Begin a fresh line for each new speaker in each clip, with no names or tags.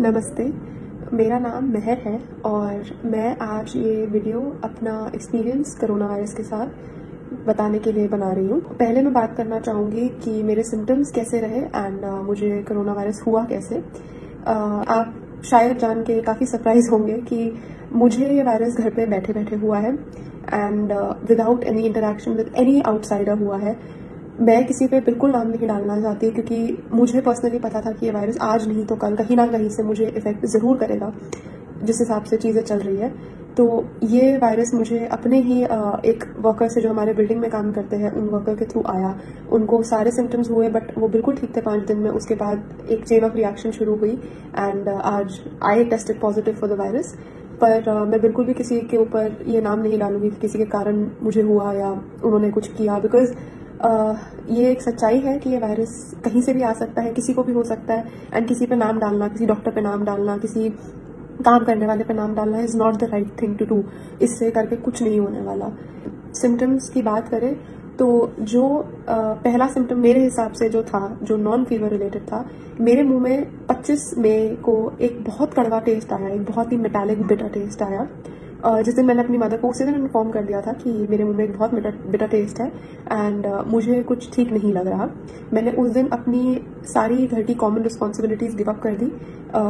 नमस्ते, मेरा नाम महर है और मैं आज ये वीडियो अपना एक्सपीरियंस कोरोना वायरस के साथ बताने के लिए बना रही हूँ। पहले मैं बात करना चाहूँगी कि मेरे सिम्टम्स कैसे रहे एंड मुझे कोरोना वायरस हुआ कैसे। आप शायद जान के काफ़ी सरप्राइज होंगे कि मुझे ये वायरस घर पे बैठे बैठे हुआ है and without any interaction with any outsider हुआ है। मैं किसी पे बिल्कुल नाम नहीं डालना चाहती क्योंकि मुझे पर्सनली पता था कि ये वायरस आज नहीं तो कल कहीं ना कहीं से मुझे इफेक्ट ज़रूर करेगा जिस हिसाब से चीज़ें चल रही है। तो ये वायरस मुझे अपने ही एक वर्कर से जो हमारे बिल्डिंग में काम करते हैं उन वर्कर के थ्रू आया। उनको सारे सिम्टम्स हुए बट वो बिल्कुल ठीक थे 5 दिन में। उसके बाद एक चेन ऑफ रिएक्शन शुरू हुई एंड आज I tested positive for the virus. पर मैं बिल्कुल भी किसी के ऊपर ये नाम नहीं डालूंगी कि किसी के कारण मुझे हुआ या उन्होंने कुछ किया, बिकॉज ये एक सच्चाई है कि ये वायरस कहीं से भी आ सकता है, किसी को भी हो सकता है एंड किसी पे नाम डालना, किसी डॉक्टर पे नाम डालना, किसी काम करने वाले पे नाम डालना is not the right thing to do. इससे करके कुछ नहीं होने वाला। सिम्टम्स की बात करें तो जो पहला सिम्टम मेरे हिसाब से जो था, जो नॉन फीवर रिलेटेड था, मेरे मुंह में 25 मई को एक बहुत कड़वा टेस्ट आया, एक बहुत ही मेटालिक बिटर टेस्ट आया। जिस दिन मैंने अपनी मदर को उसी दिन इन्फॉर्म कर दिया था कि मेरे मुंह में एक बहुत बिटर टेस्ट है एंड मुझे कुछ ठीक नहीं लग रहा। मैंने उस दिन अपनी सारी घर की कॉमन रिस्पॉन्सिबिलिटीज़ गिव अप कर दी।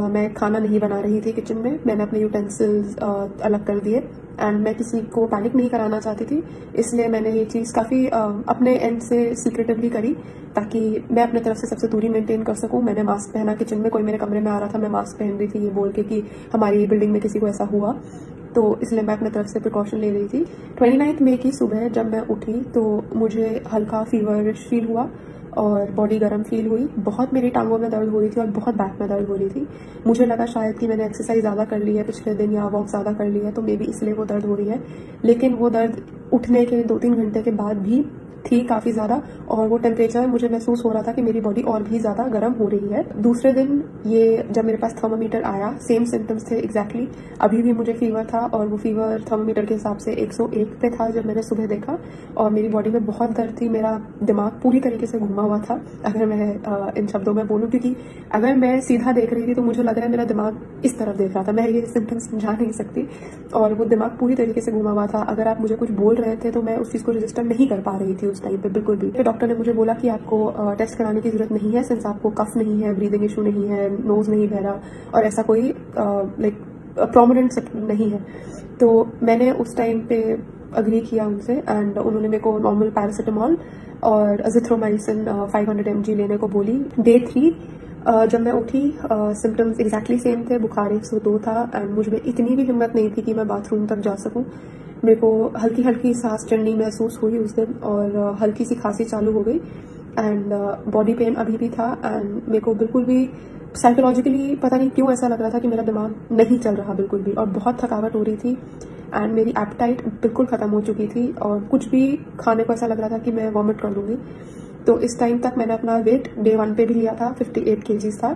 मैं खाना नहीं बना रही थी किचन में, मैंने अपने यूटेंसिल्स अलग कर दिए एंड मैं किसी को पैनिक नहीं कराना चाहती थी, इसलिए मैंने ये चीज़ काफ़ी अपने एंड से सीक्रेटिवली करी ताकि मैं अपने तरफ से सबसे दूरी मेंटेन कर सकूं। मैंने मास्क पहना, किचन में कोई मेरे कमरे में आ रहा था मैं मास्क पहन रही थी ये बोल के कि हमारी बिल्डिंग में किसी को ऐसा हुआ, तो इसलिए मैं अपने तरफ से प्रिकॉशन ले रही थी। 29 मई की सुबह जब मैं उठी तो मुझे हल्का फीवरिश फील हुआ और बॉडी गर्म फील हुई। बहुत मेरी टांगों में दर्द हो रही थी और बहुत बैक में दर्द हो रही थी। मुझे लगा शायद कि मैंने एक्सरसाइज ज़्यादा कर ली है पिछले दिन या वॉक ज़्यादा कर ली है तो मे बी इसलिए वो दर्द हो रही है, लेकिन वो दर्द उठने के 2-3 घंटे के बाद भी थी काफ़ी ज़्यादा और वो टेम्परेचर मुझे महसूस हो रहा था कि मेरी बॉडी और भी ज़्यादा गर्म हो रही है। दूसरे दिन ये जब मेरे पास थर्मामीटर आया, सेम सिम्टम्स थे एग्जैक्टली। अभी भी मुझे फीवर था और वो फीवर थर्मामीटर के हिसाब से 101 पे था जब मैंने सुबह देखा और मेरी बॉडी में बहुत दर्द थी। मेरा दिमाग पूरी तरीके से घुमा हुआ था, अगर मैं इन शब्दों में बोलूँ, क्योंकि अगर मैं सीधा देख रही थी तो मुझे लग रहा है मेरा दिमाग इस तरफ देख रहा था। मैं ये सिम्टम्स समझा नहीं सकती और वो दिमाग पूरी तरीके से घुमा हुआ था। अगर आप मुझे कुछ बोल रहे थे तो मैं उस चीज़ को रजिस्टर नहीं कर पा रही थी उस टाइम पे बिल्कुल भी। फिर डॉक्टर ने मुझे बोला कि आपको टेस्ट कराने की जरूरत नहीं है, सिंस आपको कफ नहीं है, ब्रीदिंग इशू नहीं है, नोज नहीं बह रहा और ऐसा कोई लाइक प्रोमिनेंट नहीं है। तो मैंने उस टाइम पे अग्री किया उनसे एंड उन्होंने मेरे को नॉर्मल पैरासिटामॉल और अजिथ्रोमाइसिन 500 mg लेने को बोली। डे 3 जब मैं उठी सिम्टम्स एग्जैक्टली सेम थे, बुखार 102 था एंड मुझ में इतनी भी हिम्मत नहीं थी कि मैं बाथरूम तक जा सकूं। मेरे को हल्की हल्की सांस चढ़नी महसूस हुई उस दिन और हल्की सी खांसी चालू हो गई एंड बॉडी पेन अभी भी था एंड मेरे को बिल्कुल भी साइकोलॉजिकली पता नहीं क्यों ऐसा लग रहा था कि मेरा दिमाग नहीं चल रहा बिल्कुल भी और बहुत थकावट हो रही थी एंड मेरी एपेटाइट बिल्कुल ख़त्म हो चुकी थी और कुछ भी खाने को ऐसा लग रहा था कि मैं वॉमिट कर दूंगी। तो इस टाइम तक मैंने अपना वेट डे 1 पे भी लिया था, 58 kgs था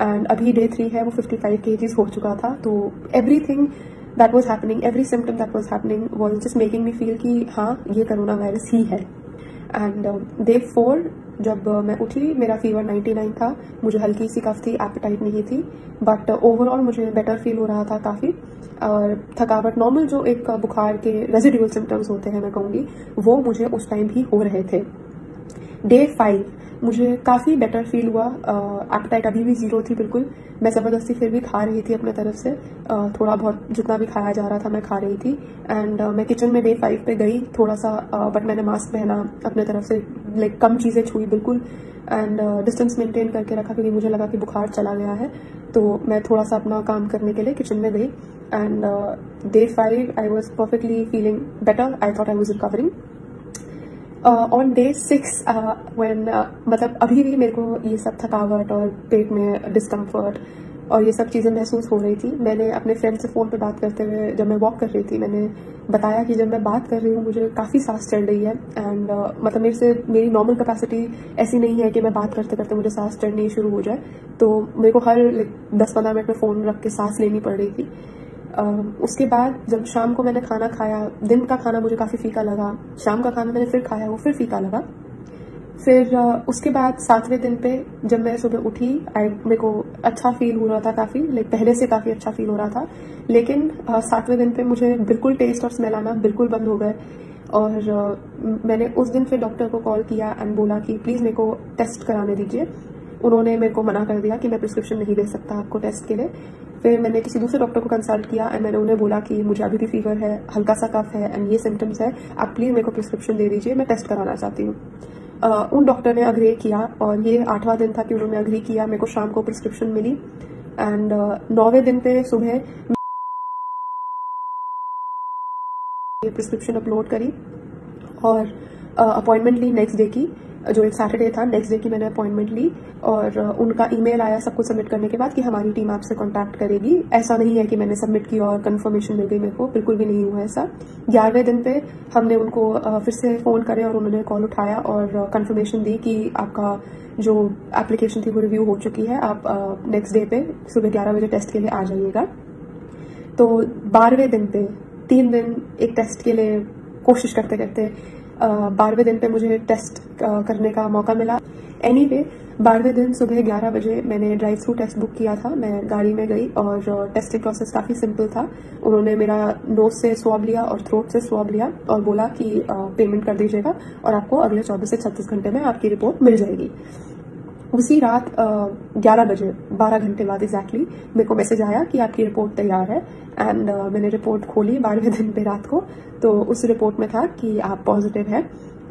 एंड अभी डे 3 है वो 55 kgs हो चुका था। तो everything that was happening, every symptom that was happening was just making me feel कि हाँ ये कोरोना वायरस ही है। एंड डे 4 जब मैं उठी मेरा फीवर 99 था, मुझे हल्की सी कफ थी, एपेटाइट नहीं थी, बट ओवरऑल मुझे बेटर फील हो रहा था काफ़ी और थकावट नॉर्मल जो एक बुखार के रेजिडुअल सिम्टम्स होते हैं मैं कहूँगी वो मुझे उस टाइम भी हो रहे थे। डे 5 मुझे काफ़ी बेटर फील हुआ, एपेटाइट अभी भी 0 थी बिल्कुल। मैं ज़बरदस्ती फिर भी खा रही थी अपने तरफ से, थोड़ा बहुत जितना भी खाया जा रहा था मैं खा रही थी एंड मैं किचन में डे 5 पे गई थोड़ा सा, बट मैंने मास्क पहना अपने तरफ से, लाइक कम चीज़ें छुई बिल्कुल एंड डिस्टेंस मेंटेन करके रखा क्योंकि मुझे लगा कि बुखार चला गया है। तो मैं थोड़ा सा अपना काम करने के लिए किचन में गई and day 5 I was perfectly feeling better, I thought I was recovering. On day 6 मतलब अभी भी मेरे को ये सब थकावट और पेट में डिस्कम्फर्ट और ये सब चीज़ें महसूस हो रही थी। मैंने अपने फ्रेंड से फ़ोन पे बात करते हुए जब मैं वॉक कर रही थी मैंने बताया कि जब मैं बात कर रही हूँ मुझे काफ़ी सांस चढ़ रही है एंड मतलब मेरी नॉर्मल कैपेसिटी ऐसी नहीं है कि मैं बात करते करते मुझे सांस चढ़नी शुरू हो जाए, तो मेरे को हर 10-15 मिनट में फ़ोन रख के सांस लेनी पड़ रही थी। उसके बाद जब शाम को मैंने खाना खाया, दिन का खाना मुझे काफ़ी फीका लगा, शाम का खाना मैंने फिर खाया वो फिर फीका लगा। फिर उसके बाद 7वें दिन पे जब मैं सुबह उठी, मेरे को अच्छा फील हो रहा था, काफ़ी लाइक पहले से काफ़ी अच्छा फील हो रहा था। लेकिन 7वें दिन पे मुझे बिल्कुल टेस्ट और स्मेल आना बिल्कुल बंद हो गए। और मैंने उस दिन फिर डॉक्टर को कॉल किया एंड बोला कि प्लीज़ मेरे को टेस्ट कराने दीजिए। उन्होंने मेरे को मना कर दिया कि मैं प्रिस्क्रिप्शन नहीं दे सकता आपको टेस्ट के लिए। फिर मैंने किसी दूसरे डॉक्टर को कंसल्ट किया एंड मैंने उन्हें बोला कि मुझे अभी भी फीवर है, हल्का सा कफ है एंड ये सिम्टम्स है, आप प्लीज़ मेरे को प्रिस्क्रिप्शन दे दीजिए, मैं टेस्ट कराना चाहती हूँ। उन डॉक्टर ने अग्री किया और ये 8वां दिन था कि उन्होंने अग्री किया। मेरे को शाम को प्रिस्क्रिप्शन मिली एंड 9वें दिन पे सुबह ये प्रिस्क्रिप्शन अपलोड करी और अपॉइंटमेंट ली नेक्स्ट डे की, जो एक सैटरडे था। नेक्स्ट डे की मैंने अपॉइंटमेंट ली और उनका ईमेल आया सब कुछ सबमिट करने के बाद कि हमारी टीम आपसे कांटेक्ट करेगी। ऐसा नहीं है कि मैंने सबमिट की और कंफर्मेशन मिल गई मेरे को, बिल्कुल भी नहीं हुआ ऐसा। 11वें दिन पे हमने उनको फिर से फ़ोन करे और उन्होंने कॉल उठाया और कंफर्मेशन दी कि आपका जो एप्लीकेशन थी वो रिव्यू हो चुकी है, आप नेक्स्ट डे पे सुबह 11 बजे टेस्ट के लिए आ जाइएगा। तो 12वें दिन पे 3 दिन एक टेस्ट के लिए कोशिश करते करते 12वें दिन पे मुझे टेस्ट करने का मौका मिला। एनीवे 12वें दिन सुबह 11 बजे मैंने ड्राइव थ्रू टेस्ट बुक किया था। मैं गाड़ी में गई और टेस्टिंग प्रोसेस काफ़ी सिंपल था। उन्होंने मेरा नोज से स्वैब लिया और थ्रोट से स्वैब लिया और बोला कि पेमेंट कर दीजिएगा और आपको अगले 24 से 36 घंटे में आपकी रिपोर्ट मिल जाएगी। उसी रात 11 बजे 12 घंटे बाद एग्जैक्टली मेरे को मैसेज आया कि आपकी रिपोर्ट तैयार है एंड मैंने रिपोर्ट खोली 12वें दिन पे रात को। तो उस रिपोर्ट में था कि आप पॉजिटिव है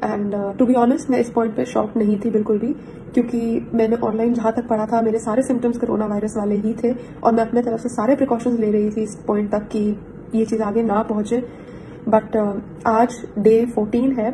एंड टू बी ऑनेस्ट मैं इस पॉइंट पे शॉक नहीं थी बिल्कुल भी, क्योंकि मैंने ऑनलाइन जहाँ तक पढ़ा था मेरे सारे सिम्टम्स कोरोना वायरस वाले ही थे और मैं अपने तरफ से सारे प्रिकॉशंस ले रही थी इस पॉइंट तक कि ये चीज़ आगे ना पहुँचे। बट आज डे 14 है,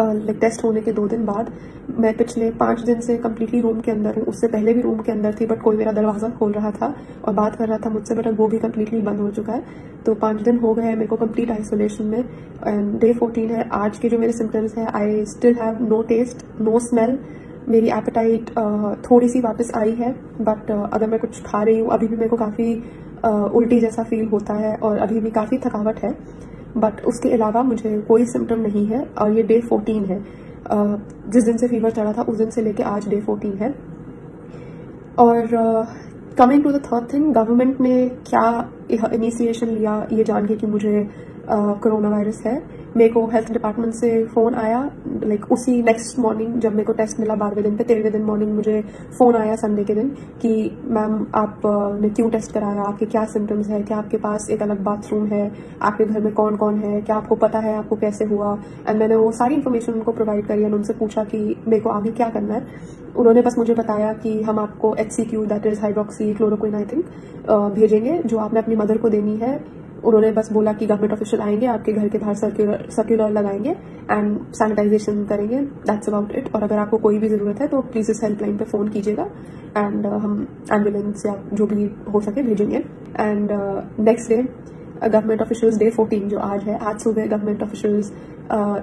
लाइक टेस्ट होने के 2 दिन बाद। मैं पिछले 5 दिन से कम्प्लीटली रूम के अंदर हूँ। उससे पहले भी रूम के अंदर थी बट कोई मेरा दरवाज़ा खोल रहा था और बात कर रहा था मुझसे, बट वो भी कम्प्लीटली बंद हो चुका है। तो 5 दिन हो गए हैं मेरे को कम्प्लीट आइसोलेशन में एंड डे 14 है। आज के जो मेरे सिम्टम्स हैं, I still have no taste, no smell. मेरी एपेटाइट थोड़ी सी वापस आई है बट अगर मैं कुछ खा रही हूँ अभी भी मेरे को काफ़ी उल्टी जैसा फील होता है और अभी भी काफ़ी थकावट है, बट उसके अलावा मुझे कोई सिम्टम नहीं है। और ये डे 14 है, जिस दिन से फीवर चढ़ा था उस दिन से लेके आज डे 14 है। और coming to the third thing, government ने क्या इनिशिएशन लिया ये जान के कि मुझे कोरोना वायरस है। मेरे को हेल्थ डिपार्टमेंट से फ़ोन आया लाइक उसी नेक्स्ट मॉर्निंग जब मेरे को टेस्ट मिला 12वें दिन पे। 13वें दिन मॉर्निंग मुझे फ़ोन आया संडे के दिन कि मैम आप ने क्यों टेस्ट कराया, आपके क्या सिम्टम्स है, क्या आपके पास एक अलग बाथरूम है, आपके घर में कौन कौन है, क्या आपको पता है आपको कैसे हुआ। एंड मैंने वो सारी इन्फॉर्मेशन उनको प्रोवाइड करी और उनसे पूछा कि मेरे को आगे क्या करना है। उन्होंने बस मुझे बताया कि हम आपको HCQ that is hydroxy chloroquine I think भेजेंगे, जो आपने अपनी मदर को देनी है। उन्होंने बस बोला कि गवर्नमेंट ऑफिशियल आएंगे, आपके घर के बाहर सर्कुलर लगाएंगे एंड सैनिटाइजेशन करेंगे, दैट्स अबाउट इट। और अगर आपको कोई भी ज़रूरत है तो प्लीज़ इस हेल्पलाइन पे फ़ोन कीजिएगा एंड हम एम्बुलेंस या जो भी हो सके भेजेंगे। And next day government officials, day 14 जो आज है, आज सुबह गवर्नमेंट ऑफिशियल्स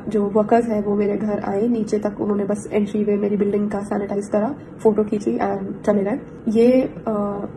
जो वर्कर्स है वो मेरे घर आए नीचे तक। उन्होंने बस एंट्री वे मेरी बिल्डिंग का सैनिटाइज करा, फोटो खींची एंड चले गए। ये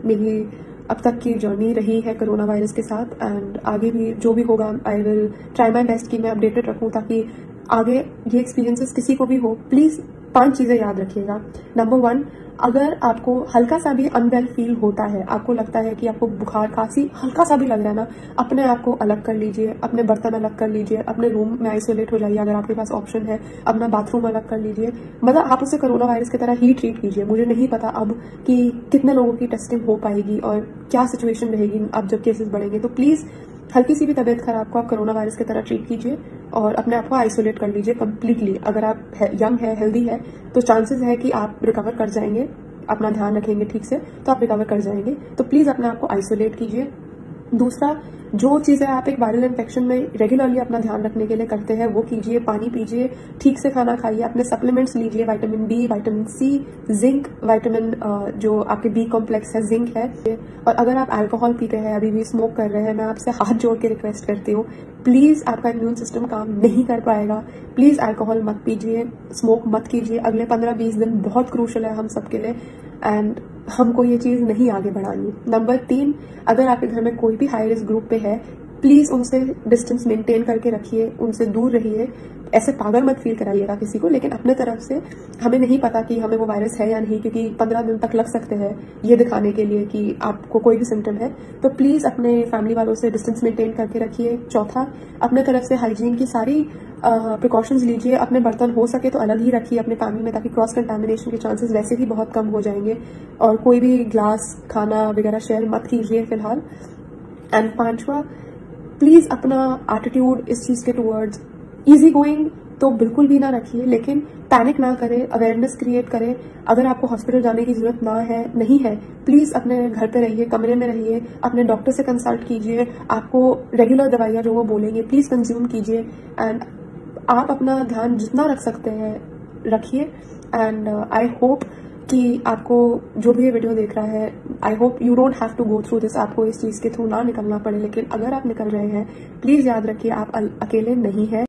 मेरी अब तक की जर्नी रही है कोरोना वायरस के साथ एंड आगे भी जो भी होगा I will try my best कि मैं अपडेटेड रखूं ताकि आगे ये एक्सपीरियंसेस किसी को भी हो। प्लीज़ 5 चीज़ें याद रखिएगा। नंबर 1, अगर आपको हल्का सा भी अनवेल फील होता है, आपको लगता है कि आपको बुखार खांसी हल्का सा भी लग रहा है ना, अपने आप को अलग कर लीजिए, अपने बर्तन अलग कर लीजिए, अपने रूम में आइसोलेट हो जाइए अगर आपके पास ऑप्शन है, अपना बाथरूम अलग कर लीजिए। मतलब आप उसे कोरोना वायरस की तरह ही ट्रीट कीजिए। मुझे नहीं पता अब कि कितने लोगों की टेस्टिंग हो पाएगी और क्या सिचुएशन रहेगी अब जब केसेस बढ़ेंगे। तो प्लीज़ हल्की सी भी तबीयत खराब को आप कोरोना वायरस की तरह ट्रीट कीजिए और अपने आप को आइसोलेट कर लीजिए कम्प्लीटली। अगर आप यंग है, हेल्दी है तो चांसेस है कि आप रिकवर कर जाएंगे, अपना ध्यान रखेंगे ठीक से तो आप रिकवर कर जाएंगे। तो प्लीज़ अपने आप को आइसोलेट कीजिए। दूसरा, जो चीज़ें आप एक वायरल इन्फेक्शन में रेगुलरली अपना ध्यान रखने के लिए करते हैं वो कीजिए। पानी पीजिए, ठीक से खाना खाइए, अपने सप्लीमेंट्स लीजिए, vitamin B, vitamin C, zinc, vitamin जो आपके B कॉम्प्लेक्स है, जिंक है। और अगर आप अल्कोहल पीते हैं, अभी भी स्मोक कर रहे हैं, मैं आपसे हाथ जोड़ के रिक्वेस्ट करती हूँ, प्लीज़ आपका इम्यून सिस्टम काम नहीं कर पाएगा। प्लीज़ अल्कोहल मत पीजिए, स्मोक मत कीजिए। अगले 15-20 दिन बहुत क्रूशल है हम सबके लिए एंड हमको ये चीज़ नहीं आगे बढ़ानी। नंबर 3, अगर आपके घर में कोई भी हाई रिस्क ग्रुप पे है, प्लीज उनसे डिस्टेंस मेंटेन करके रखिए, उनसे दूर रहिए। ऐसे पागल मत फील कराइएगा किसी को, लेकिन अपने तरफ से, हमें नहीं पता कि हमें वो वायरस है या नहीं, क्योंकि 15 दिन तक लग सकते हैं ये दिखाने के लिए कि आपको कोई भी सिम्टम है। तो प्लीज अपने फैमिली वालों से डिस्टेंस मेंटेन करके रखिए। चौथा, अपने तरफ से हाइजीन की सारी प्रिकॉशंस लीजिए। अपने बर्तन हो सके तो अलग ही रखिए अपने फैमिली में, ताकि क्रॉस कंटामिनेशन के चांसेस वैसे भी बहुत कम हो जाएंगे। और कोई भी ग्लास, खाना वगैरह शेयर मत कीजिए फिलहाल। एंड पांचवा, प्लीज अपना एटीट्यूड इस चीज के टूवर्ड्स इजी गोइंग तो बिल्कुल भी ना रखिए, लेकिन पैनिक ना करें, अवेयरनेस क्रिएट करें। अगर आपको हॉस्पिटल जाने की जरूरत नहीं है, प्लीज अपने घर पे रहिए, कमरे में रहिए, अपने डॉक्टर से कंसल्ट कीजिए। आपको रेगुलर दवाइयां जो वो बोलेंगे प्लीज कंज्यूम कीजिए। एंड आप अपना ध्यान जितना रख सकते हैं रखिए। एंड आई होप कि आपको जो भी ये वीडियो देख रहा है, I hope you don't have to go through this, आपको इस चीज के थ्रू ना निकलना पड़े। लेकिन अगर आप निकल रहे हैं, प्लीज याद रखिए आप अकेले नहीं है।